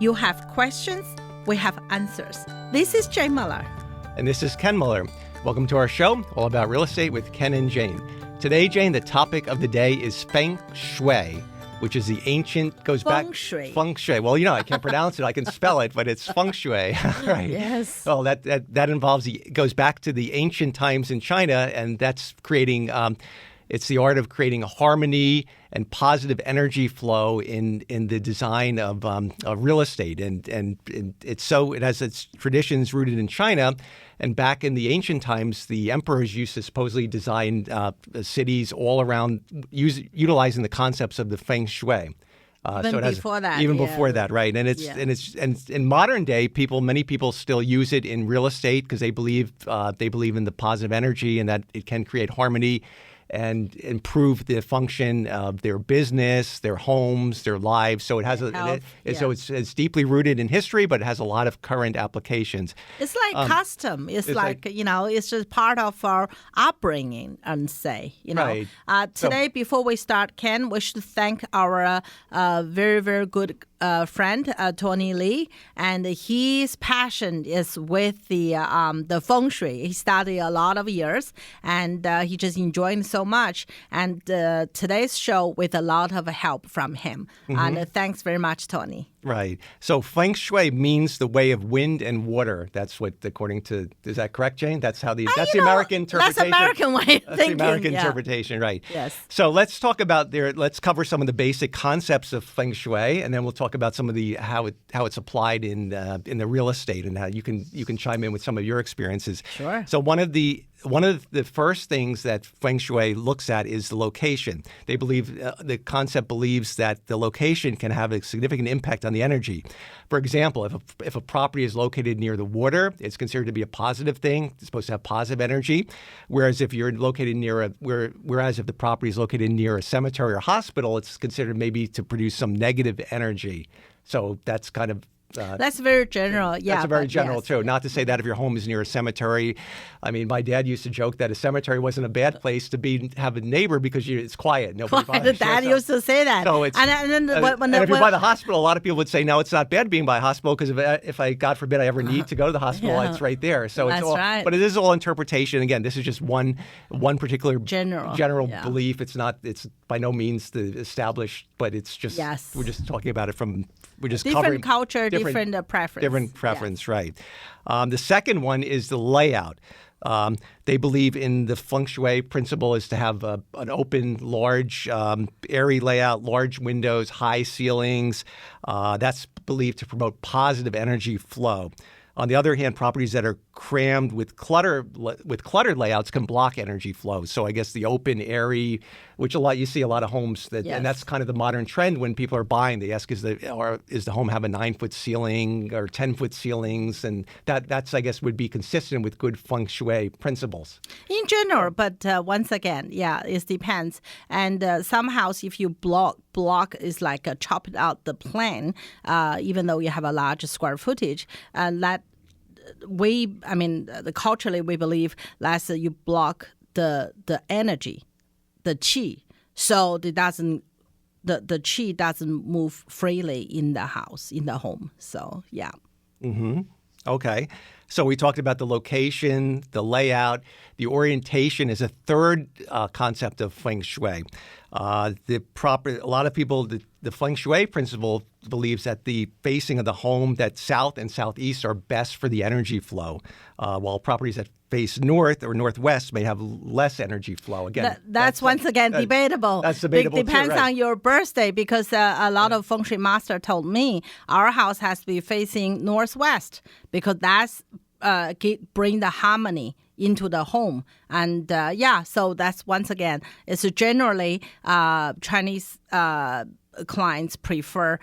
You have questions, we have answers. This is Jane Muller. And this is Ken Muller. Welcome to our show, all about real estate with Ken and Jane. Today, Jane, the topic of the day is Feng Shui, which is the ancient, goes back... Feng Shui. Feng Shui. Well, I can't pronounce it. I can spell it, but it's Feng Shui. Right. Yes. Well, that involves, goes back to the ancient times in China, and that's creating... It's the art of creating a harmony and positive energy flow in the design of real estate, and it has its traditions rooted in China. And back in the ancient times, the emperors used to supposedly design cities all around utilizing the concepts of the Feng Shui. Before that, before that, right? And it's in modern day, many people still use it in real estate because they believe in the positive energy and that it can create harmony and improve the function of their business, their homes, their lives. So it has so it's deeply rooted in history, but it has a lot of current applications. It's like custom. It's like it's just part of our upbringing, and say, Right. Today, before we start, Ken, we should thank our very, very good friend, Tony Lee, and his passion is with the Feng Shui. He studied a lot of years, and he just enjoying so much. And today's show with a lot of help from him. Mm-hmm. And thanks very much, Tony. Right. So Feng Shui means the way of wind and water. That's what, according to, is that correct, Jane? That's how the American interpretation. That's American way of thinking. That's the American interpretation, right? Yes. So let's talk about let's cover some of the basic concepts of Feng Shui, and then we'll talk about some of the how it's applied in the real estate, and how you can chime in with some of your experiences. Sure. So one of the first things that Feng Shui looks at is the location. They believe the concept believes that the location can have a significant impact on the energy. For example, if a property is located near the water, it's considered to be a positive thing. It's supposed to have positive energy. Whereas if you're located if the property is located near a cemetery or hospital, it's considered maybe to produce some negative energy. So that's kind of that's very general, yeah. That's very general, yes. too. Not to say that if your home is near a cemetery. I mean, my dad used to joke that a cemetery wasn't a bad place to have a neighbor because it's quiet. Nobody bothers you. Dad used to say that. So if you're by the hospital, a lot of people would say, no, it's not bad being by a hospital because if I, God forbid, I ever need to go to the hospital, it's right there. So that's right. But it is all interpretation. Again, this is just one particular general belief. It's by no means the established, but it's just we're just talking about it we're just different covering culture, different preference. Different preference, right. The second one is the layout. They believe in the Feng Shui principle is to have an open, large, airy layout, large windows, high ceilings. That's believed to promote positive energy flow. On the other hand, properties that are crammed with cluttered layouts can block energy flow. So I guess the open, airy, which you see a lot of homes and that's kind of the modern trend when people are buying. They ask, is the home have a 9-foot ceiling or 10-foot ceilings? And that's I guess would be consistent with good Feng Shui principles. In general, but once again, it depends. And some house, if you block is like chopped out the plan, even though you have a large square footage, culturally we believe that you block the energy, the qi, so the qi doesn't move freely in the house, in the home. So yeah. Mm-hmm. Okay. So we talked about the location, the layout, the orientation is a third concept of Feng Shui. A lot of people, the Feng Shui principle believes that the facing of the home, that south and southeast are best for the energy flow, while properties that face north or northwest may have less energy flow. Again, that's once again debatable. That's debatable. It depends too, right? on your birthday, because a lot of Feng Shui master told me our house has to be facing northwest because that's bring the harmony into the home. And so that's once again, it's generally Chinese clients prefer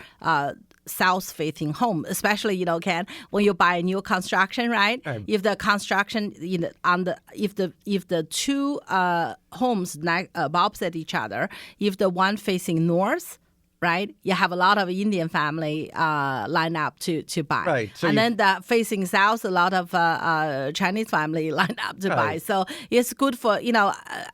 south-facing home, especially Ken, when you buy a new construction, right? If the construction if the two homes opposite each other, if the one facing north right? You have a lot of Indian family line up to buy. Right. So and then facing south, a lot of Chinese family line up to buy. So it's good for,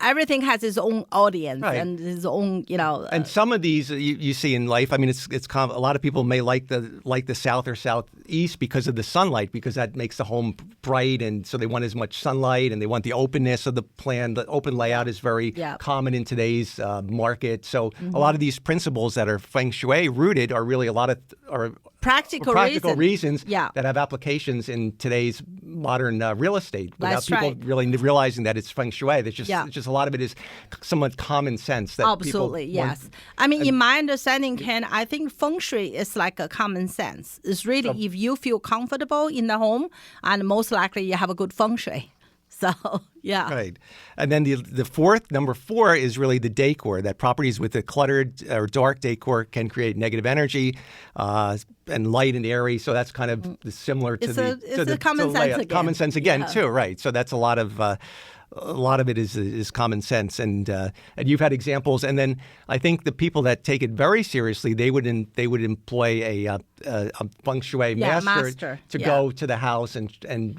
everything has its own audience and its own, And some of these you see in life, I mean, it's a lot of people may like the south or southeast because of the sunlight, because that makes the home bright, and so they want as much sunlight, and they want the openness of the plan. The open layout is very common in today's market. So a lot of these principles that are Feng Shui rooted are really a lot of practical reasons that have applications in today's modern real estate without people really realizing that it's Feng Shui. There's just a lot of it is somewhat common sense. That Absolutely, yes. I mean, in my understanding, Ken, I think Feng Shui is like a common sense. It's really if you feel comfortable in the home, and most likely you have a good Feng Shui. So, yeah. Right. And then number four is really the decor, that properties with a cluttered or dark decor can create negative energy and light and airy. So that's kind of similar to the common sense again. Common sense again, too, right. So that's a lot of it is common sense, and you've had examples. And then I think the people that take it very seriously, they would employ a Feng Shui master to go to the house and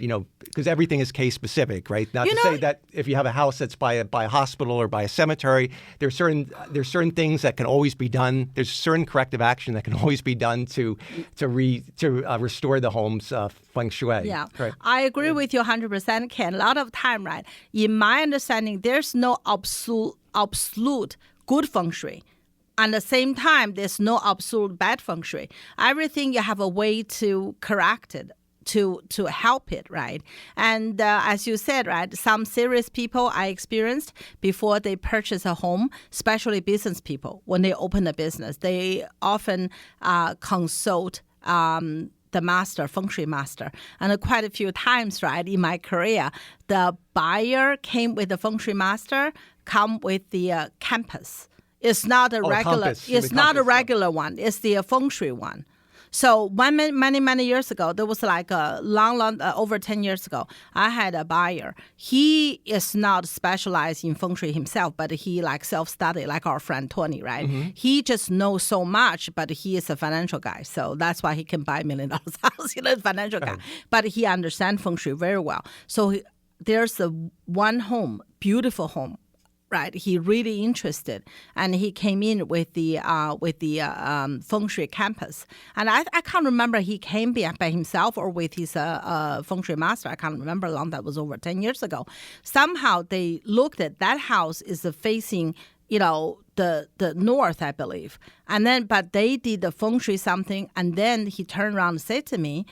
because everything is case specific, right? Not to say that if you have a house that's by a hospital or by a cemetery, there's certain things that can always be done. There's certain corrective action that can always be done to restore the home's Feng Shui. Yeah, right. I agree with you 100%, Ken. A lot of time, right? In my understanding, there's no absolute good Feng Shui. At the same time, there's no absolute bad Feng Shui. Everything you have a way to correct it, to help it, right? And as you said, right, some serious people I experienced before they purchase a home, especially business people, when they open a business, they often consult the master, Feng Shui master. And quite a few times, right, in my career, the buyer came with the Feng Shui master, come with the campus. It's not a regular. It's not a regular one. It's the Feng Shui one. So many years ago, there was like a long over 10 years ago, I had a buyer. He is not specialized in Feng Shui himself, but he like self-study, like our friend Tony, right? Mm-hmm. He just knows so much, but he is a financial guy. So that's why he can buy $1 million house, financial guy. But he understands Feng Shui very well. So there's one home, beautiful home. Right, he really interested, and he came in with the Feng Shui campus. And I can't remember he came by himself or with his Feng Shui master. I can't remember long. That was over 10 years ago. Somehow they looked at that house is facing the north, I believe. And then but they did the Feng Shui something, and then he turned around and said to me,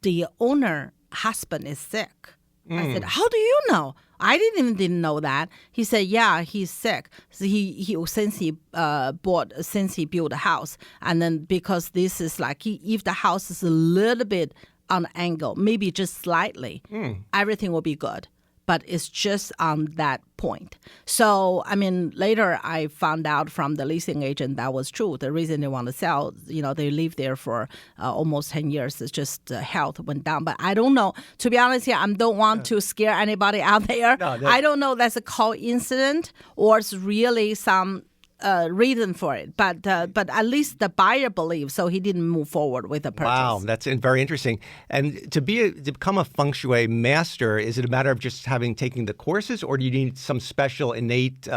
"The owner husband is sick." I said, "How do you know?" I didn't know that. He said, "Yeah, he's sick. So he since he built a house, and then because this is like if the house is a little bit on an angle, maybe just slightly, everything will be good. But it's just on that point." So, I mean, later I found out from the leasing agent that was true. The reason they want to sell, they lived there for almost 10 years. It's just health went down. But I don't know. To be honest here, I don't want to scare anybody out there. No, I don't know that's a coincidence or it's really some reason for it, but at least the buyer believes, so he didn't move forward with the purchase. Wow, that's very interesting. And to become a Feng Shui master, is it a matter of just taking the courses, or do you need some special innate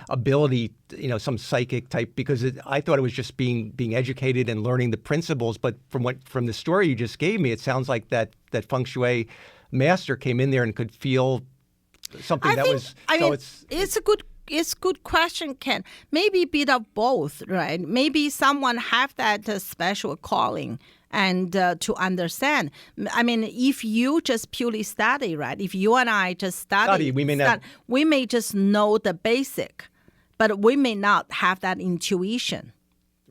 ability, some psychic type? Because I thought it was just being educated and learning the principles, but from the story you just gave me, it sounds like that Feng Shui master came in there and could feel something It's a good question, Ken. Maybe a bit of both, right? Maybe someone have that special calling and to understand. I mean, if you just purely study, right? If you and I just study, we may just know the basic, but we may not have that intuition.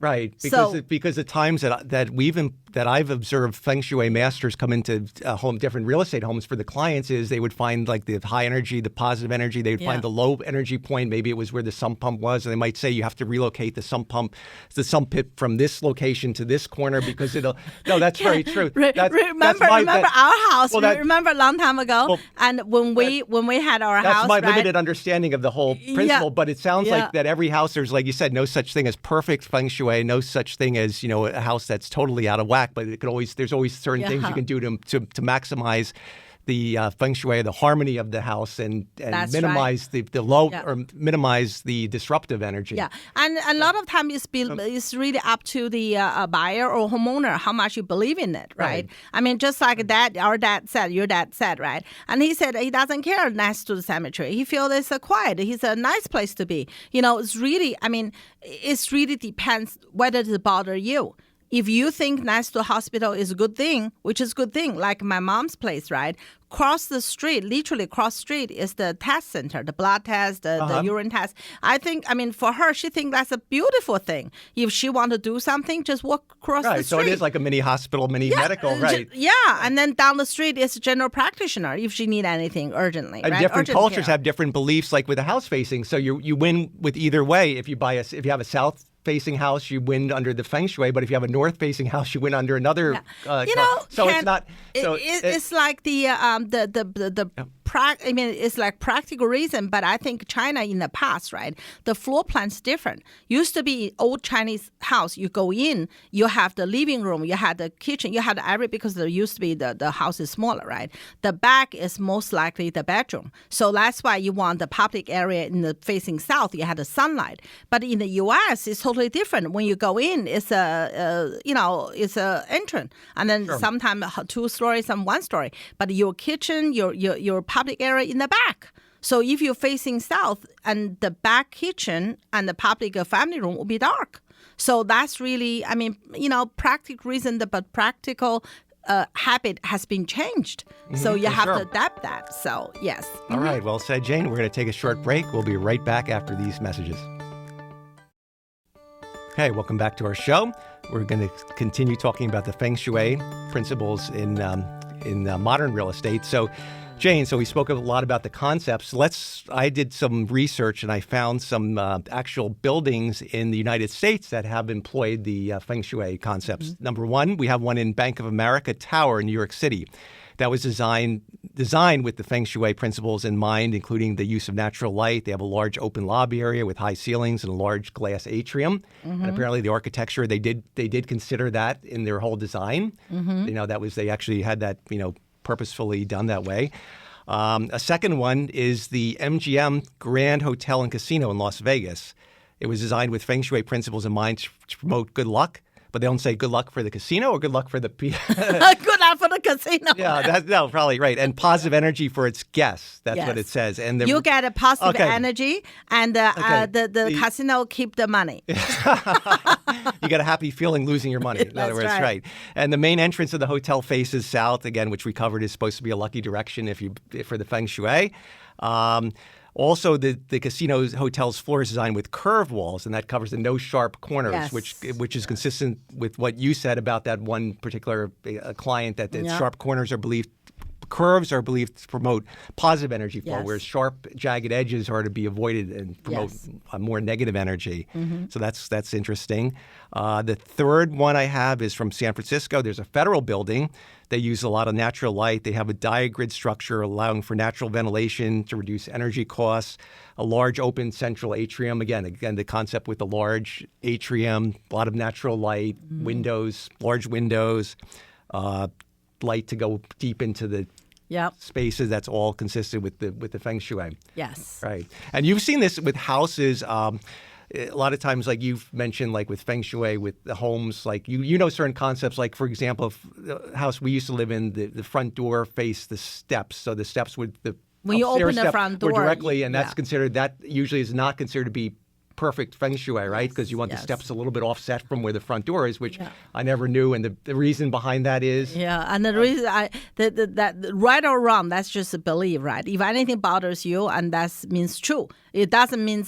Right, because the times that that I've observed Feng Shui masters come into different real estate homes for the clients is they would find like the high energy, the positive energy. They would find the low energy point. Maybe it was where the sump pump was, and they might say you have to relocate the sump pit from this location to this corner because it'll. No, that's very true. Remember our house? Remember a long time ago, and when we had our house. That's my limited understanding of the whole principle, but it sounds like that every house there's, like you said, no such thing as perfect Feng Shui, no such thing as a house that's totally out of whack. But there's always certain things you can do to maximize the Feng Shui, the harmony of the house, and minimize the low or minimize the disruptive energy. Yeah, and a lot of time it's really up to the buyer or homeowner how much you believe in it, right? I mean, just like your dad said, right? And he said he doesn't care next to the cemetery. He feels it's quiet. It's a nice place to be. It's really, it's really depends whether it bother you. If you think next to a hospital is a good thing, which is a good thing, like my mom's place, right? Literally cross street is the test center, the blood test, the urine test. For her, she thinks that's a beautiful thing. If she want to do something, just walk across the street. So it is like a mini hospital, mini medical, right? And then down the street is a general practitioner if she need anything urgently. And different cultures have different beliefs, like with the house facing. So you win with either way. If you have a south-facing house, you win under the Feng Shui. But if you have a north-facing house, you win under another. It's like it's like practical reason, but I think China in the past, right? The floor plan's different. Used to be old Chinese house. You go in, you have the living room, you have the kitchen, you have the area because there used to be the house is smaller, right? The back is most likely the bedroom. So that's why you want the public area in the facing south. You have the sunlight. But in the U.S., it's totally different. When you go in, it's it's a entrance, and then sometimes 2 stories, some 1 story. But your kitchen, your public area in the back. So if you're facing south and the back kitchen and the public family room will be dark. So that's really, practical reason, but practical habit has been changed. So you have to adapt that. So, yes. All right. Well said, Jane. We're going to take a short break. We'll be right back after these messages. Okay, welcome back to our show. We're going to continue talking about the Feng Shui principles in modern real estate. So, Jane, we spoke a lot about the concepts. I did some research and I found some actual buildings in the United States that have employed the Feng Shui concepts. Mm-hmm. Number one, we have one in Bank of America Tower in New York City that was designed with the Feng Shui principles in mind, including the use of natural light. They have a large open lobby area with high ceilings and a large glass atrium. Mm-hmm. And apparently the architecture, they did consider that in their whole design. Mm-hmm. They actually had that, purposefully done that way. A second one is the MGM Grand Hotel and Casino in Las Vegas. It was designed with Feng Shui principles in mind to promote good luck, but they don't say good luck for the casino or good luck for the good luck for the casino. Yeah, probably right. And positive energy for its guests. That's what it says. And you get a positive energy, and the casino keep the money. You get a happy feeling losing your money. In other words, right. And the main entrance of the hotel faces south, again, which we covered is supposed to be a lucky direction for the Feng Shui. Also, the casino's hotel's floor is designed with curved walls, and that covers the no sharp corners, which is consistent with what you said about that one particular client, that the sharp corners curves are believed to promote positive energy flow, whereas sharp, jagged edges are to be avoided and promote a more negative energy. Mm-hmm. So that's interesting. The third one I have is from San Francisco. There's a federal building. They use a lot of natural light. They have a diagrid structure allowing for natural ventilation to reduce energy costs, a large open central atrium. Again, the concept with the large atrium, a lot of natural light, windows, large windows, light to go deep into the spaces. That's all consistent with the Feng Shui. Yes. Right. And you've seen this with houses. A lot of times, like you've mentioned, like with Feng Shui, with the homes, like you know certain concepts. Like, for example, if the house we used to live in, the front door faced the steps. So the steps when you open the front door, directly, and that's considered, that usually is not considered to be perfect Feng Shui, right? Because you want the steps a little bit offset from where the front door is, which I never knew. And the reason behind that is? And the reason, that right or wrong, that's just a belief, right? If anything bothers you, and that means true. It doesn't mean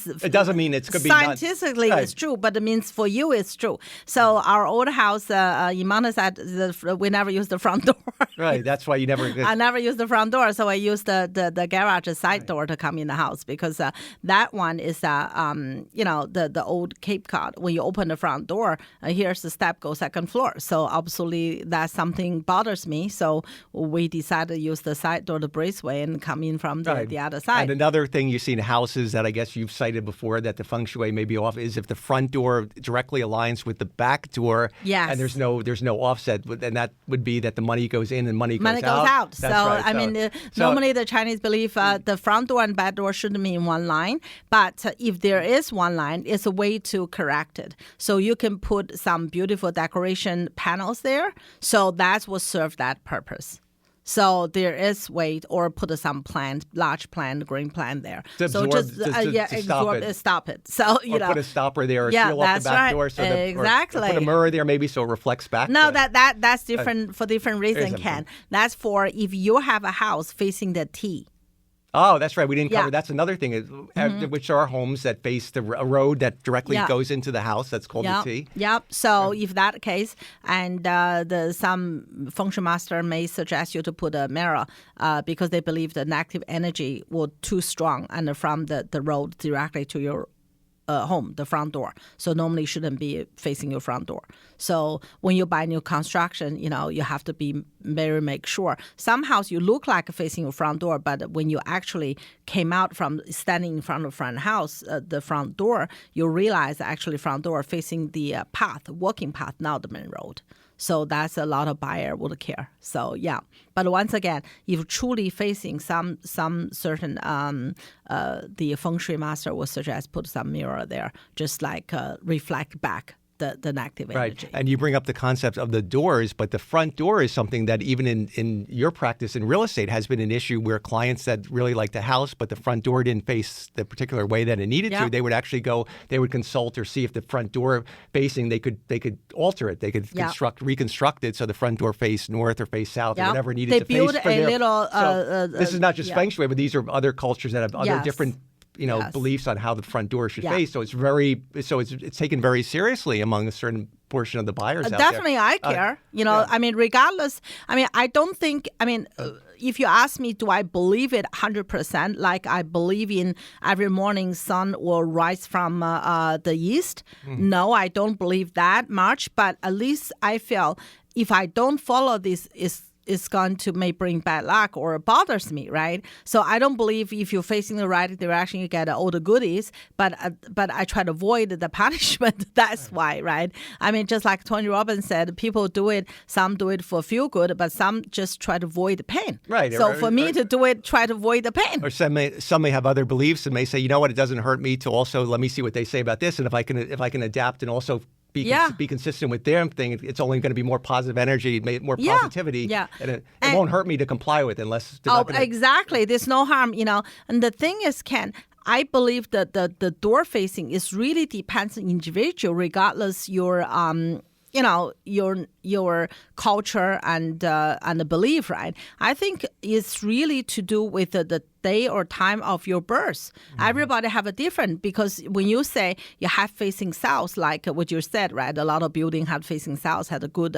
it could be done. Scientifically it's true, but it means for you it's true. So our old house in Montana, we never use the front door. Right. That's why you never. I never use the front door, so I use the garage side door to come in the house because that one is the old Cape Cod. When you open the front door, here's the step, go second floor. So absolutely, that something bothers me. So we decided to use the side door, the breezeway, and come in from the other side. And another thing you see in houses that I guess you've cited before that the feng shui may be off is if the front door directly aligns with the back door, yes. and there's no offset, and that would be that the money goes in and money goes out. That's so right. I mean, normally the Chinese believe the front door and back door shouldn't be in one line, but if there is one line, it's a way to correct it. So you can put some beautiful decoration panels there. So that will serve that purpose. So there is way, or put some plant, large plant, green plant there. To so absorb, just stop it. So put a stopper there, or seal off the back door, so exactly. Or put a mirror there, maybe so it reflects back. No, that's different for different reasons. Ken, that's for if you have a house facing the T. Oh, that's right. We didn't cover. That's another thing, which are homes that face a road that directly goes into the house. That's called the T. Yep. So if that case, and some feng shui master may suggest you to put a mirror because they believe the negative energy will too strong and from the road directly to your home, the front door. So normally shouldn't be facing your front door. So when you buy new construction, you have to be make sure. Some house you look like facing your front door, but when you actually came out from standing in front of front house, the front door, you realize actually front door facing the walking path, not the main road. So that's a lot of buyer would care. So but once again, if truly facing some certain, the feng shui master will suggest put some mirror there, just like reflect back the negative energy. Right. And you bring up the concept of the doors, but the front door is something that even in your practice in real estate has been an issue where clients that really like the house, but the front door didn't face the particular way that it needed to, they would actually they would consult or see if the front door facing, they could alter it. They could reconstruct it so the front door faced north or face south or whatever it needed to face. They build a little... this is not just feng shui, but these are other cultures that have other different beliefs on how the front door should face. So it's taken very seriously among a certain portion of the buyers out there. Definitely, I care. I mean, regardless. I mean, I don't think. I mean, if you ask me, do I believe it 100%? Like I believe in every morning sun will rise from the east. No, I don't believe that much. But at least I feel if I don't follow this, is going to may bring bad luck or bothers me, right? So I don't believe if you're facing the right direction, you get all the goodies, but I try to avoid the punishment. That's why, right? I mean, just like Tony Robbins said, people do it, some do it for feel good, but some just try to avoid the pain. Right. So for me to do it, try to avoid the pain. Or some may have other beliefs and may say, you know what, it doesn't hurt me to also let me see what they say about this, and if I can adapt and also be consistent with their thing, it's only going to be more positive energy, more positivity, and it won't hurt me to comply with it unless... exactly. There's no harm, And the thing is, Ken, I believe that the door facing is really depends on individual, regardless your your culture and the belief, right? I think it's really to do with the day or time of your birth. Everybody have a different, because when you say you have facing south, like what you said, right? A lot of building had facing south, had a good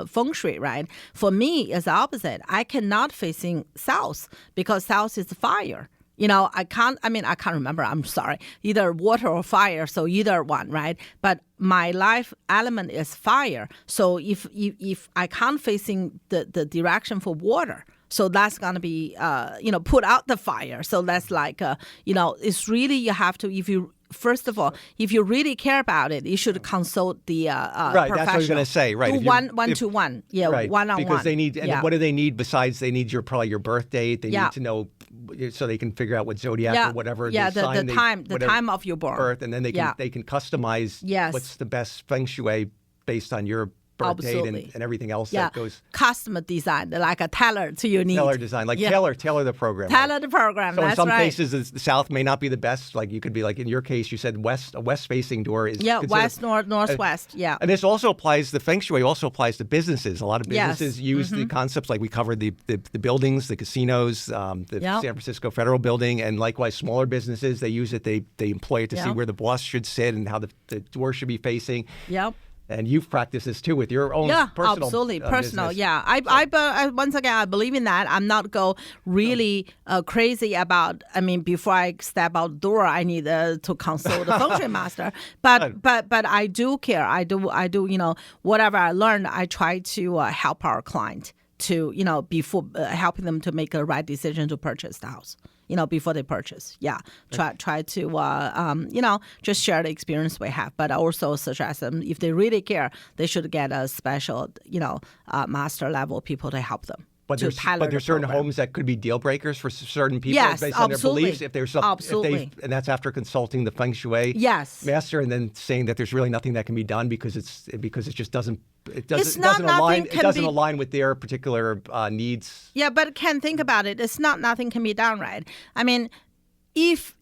feng shui, right? For me, it's the opposite. I cannot facing south because south is fire. I can't remember, I'm sorry, either water or fire, so either one, right? But my life element is fire. So if I can't facing the direction for water, so that's going to be, put out the fire. So that's like, it's really, you have to, first of all, if you really care about it, you should consult the right, professional. That's what I was going to say. Right, do one-to-one, right. one-on-one. Because they need, and what do they need besides they need probably your birth date? They need to know, so they can figure out what zodiac or whatever. The time of your birth, and then they can customize what's the best feng shui based on your birth date Absolutely. and everything else Yeah, that goes. custom design, like a tailor to your needs. Tailor design, like tailor the program. Tailor the program. So That's in some right. cases, the south may not be the best. Like you could be like in your case, you said a west-facing door is considered, west, north, northwest. Yeah. And this also applies. The Feng Shui also applies to businesses. A lot of Yes. businesses use the concepts like we covered the buildings, the casinos, the San Francisco Federal Building, and likewise smaller businesses. They use it. They employ it to see where the boss should sit and how the door should be facing. Yep. And you've practiced this too with your own personal absolutely personal. business. Yeah, I once again I believe in that. I'm not really crazy about. I mean, before I step out the door, I need to consult the Feng Shui master. But I do care. I do. You know, whatever I learned, I try to help our client to before helping them to make a right decision to purchase the house. Before they purchase. Yeah. Try to, just share the experience we have, but also suggest them if they really care, they should get a special, master level people to help them. But there's certain homes that could be deal breakers for certain people based on their beliefs. If there's and that's after consulting the Feng Shui master and then saying that there's really nothing that can be done because it just doesn't align with their particular needs. Yeah, but think about it. It's not nothing can be done, right? I mean, if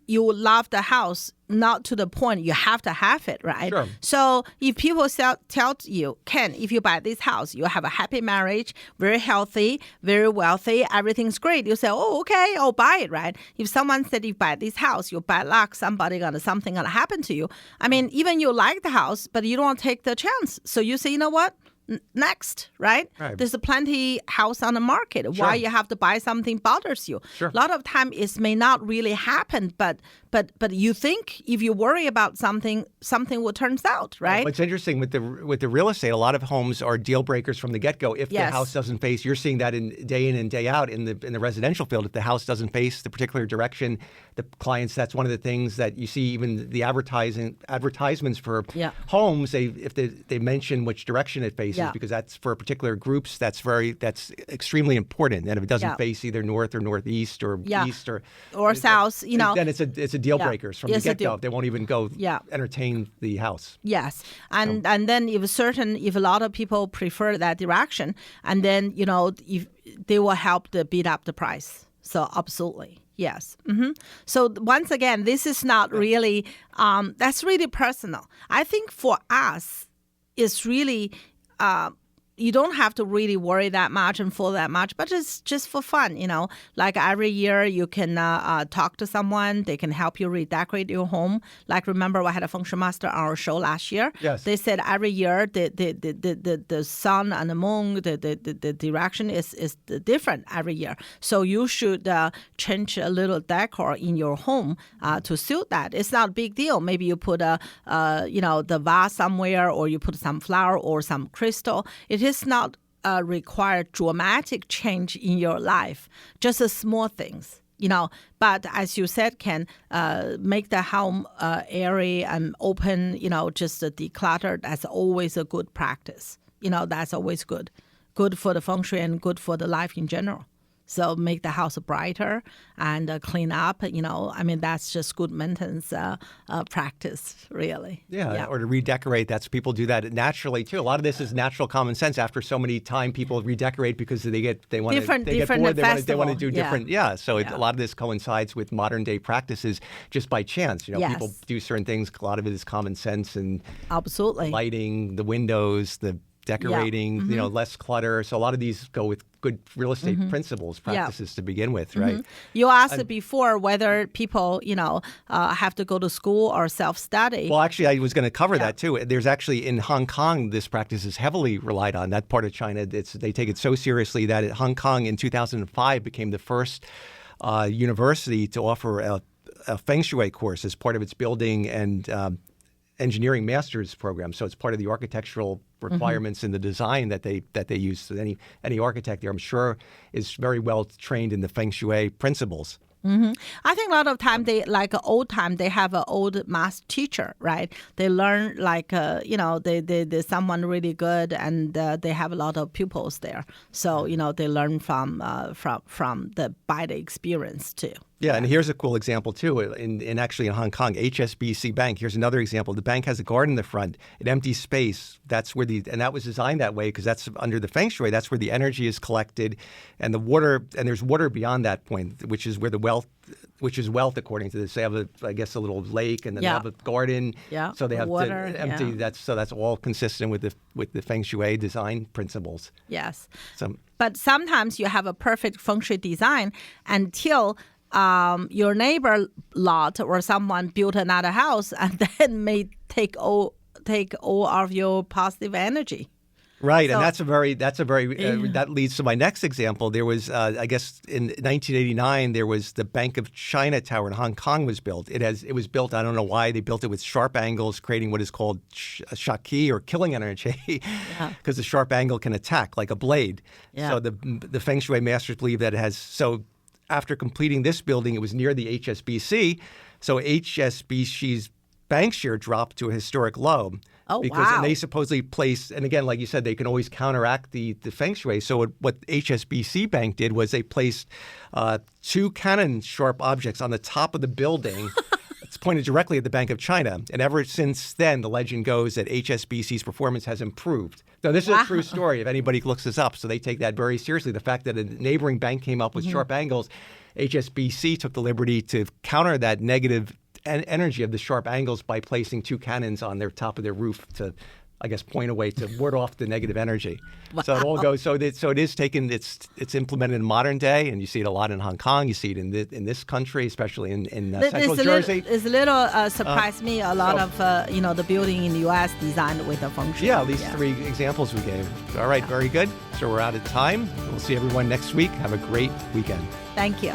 you love the house, not to the point you have to have it, right? Sure. So if people tell you, Ken, if you buy this house, you have a happy marriage, very healthy, very wealthy, everything's great. You say, oh, okay, I'll buy it, right? If someone said you buy this house, you bad luck, something gonna happen to you. I mean, even you like the house, but you don't want to take the chance. So you say, you know what? Next, right? There's plenty house on the market. Sure. Why you have to buy something bothers you. Sure. A lot of time it may not really happen, but you think if you worry about something will turn out, right? What's interesting with the real estate, a lot of homes are deal breakers from the get-go. If the house doesn't face, you're seeing that in and day out in the residential field. If the house doesn't face the particular direction, the clients, that's one of the things that you see even the advertisements for homes. They mention which direction it faces because that's for particular groups. That's extremely important. And if it doesn't face either north or northeast or east or south, then it's a deal breakers from the get-go. They won't even go entertain the house. Yes. And then if a lot of people prefer that direction, and then, if they will help to beat up the price. So absolutely. Yes. Mm-hmm. So once again, this is not really, that's really personal. I think for us, it's really, you don't have to really worry that much and follow that much, but it's just for fun, Like every year you can talk to someone. They can help you redecorate your home. Like remember, I had a Feng Shui master on our show last year. Yes. They said every year the sun and the moon, the direction is different every year. So you should change a little decor in your home to suit that. It's not a big deal. Maybe you put the vase somewhere, or you put some flower or some crystal. It is not require dramatic change in your life, just small things, But as you said, can make the home airy and open, just decluttered. That's always a good practice. That's always good for the feng shui and good for the life in general. So make the house brighter and clean up. That's just good maintenance practice, really. Yeah, or to redecorate. People do that naturally too. A lot of this is natural common sense. After so many time, people redecorate because they want to get bored. They want to do different. Yeah. So a lot of this coincides with modern day practices just by chance. People do certain things. A lot of it is common sense and absolutely lighting, the windows, the decorating, less clutter. So a lot of these go with good real estate principles, practices to begin with, right? You asked before whether people, have to go to school or self-study. Well, actually, I was going to cover that too. There's actually in Hong Kong, this practice is heavily relied on. That part of China, they take it so seriously that Hong Kong in 2005 became the first university to offer a Feng Shui course as part of its building and engineering master's program. So it's part of the architectural requirements in the design that they use. So any architect there, I'm sure, is very well trained in the Feng Shui principles. Mm-hmm. I think a lot of time they have an old math teacher, right? They learn they're someone really good, and they have a lot of pupils there. So they learn from by the experience too. Yeah, and here's a cool example too. In actually in Hong Kong, HSBC Bank. Here's another example. The bank has a garden in the front, an empty space. That's where and that was designed that way because that's under the Feng Shui. That's where the energy is collected, and the water. And there's water beyond that point, which is where the wealth. Which is wealth, according to this. They have, I guess, a little lake, and then they have a garden. Yeah, so they have water, to empty. yeah. That's all consistent with the Feng Shui design principles. Yes. So, but sometimes you have a perfect Feng Shui design until your neighbor lot or someone built another house and then may take all of your positive energy. Right, so, and that's a very that leads to my next example. There was, I guess, in 1989, there was the Bank of China Tower in Hong Kong was built. It was built. I don't know why they built it with sharp angles, creating what is called shaki or killing energy, because the sharp angle can attack like a blade. Yeah. So the Feng Shui masters believe that it has. So after completing this building, it was near the HSBC. So HSBC's bank share dropped to a historic low. Oh, wow. And they wow. supposedly placed, and again, like you said, they can always counteract the Feng Shui. So what HSBC Bank did was they placed 2 cannon-sharp objects on the top of the building. It's pointed directly at the Bank of China. And ever since then, the legend goes that HSBC's performance has improved. Now, this is a true story if anybody looks this up. So they take that very seriously. The fact that a neighboring bank came up with sharp angles, HSBC took the liberty to counter that negative energy of the sharp angles by placing 2 cannons on their top of their roof to, I guess, point away to ward off the negative energy. Wow. So it all goes. So it is taken. It's implemented in modern day, and you see it a lot in Hong Kong. You see it in this country, especially in Central Jersey. It's a little surprised me. A lot of the building in the U.S. designed with a Feng Shui. Yeah, these 3 examples we gave. All right, very good. So we're out of time. We'll see everyone next week. Have a great weekend. Thank you.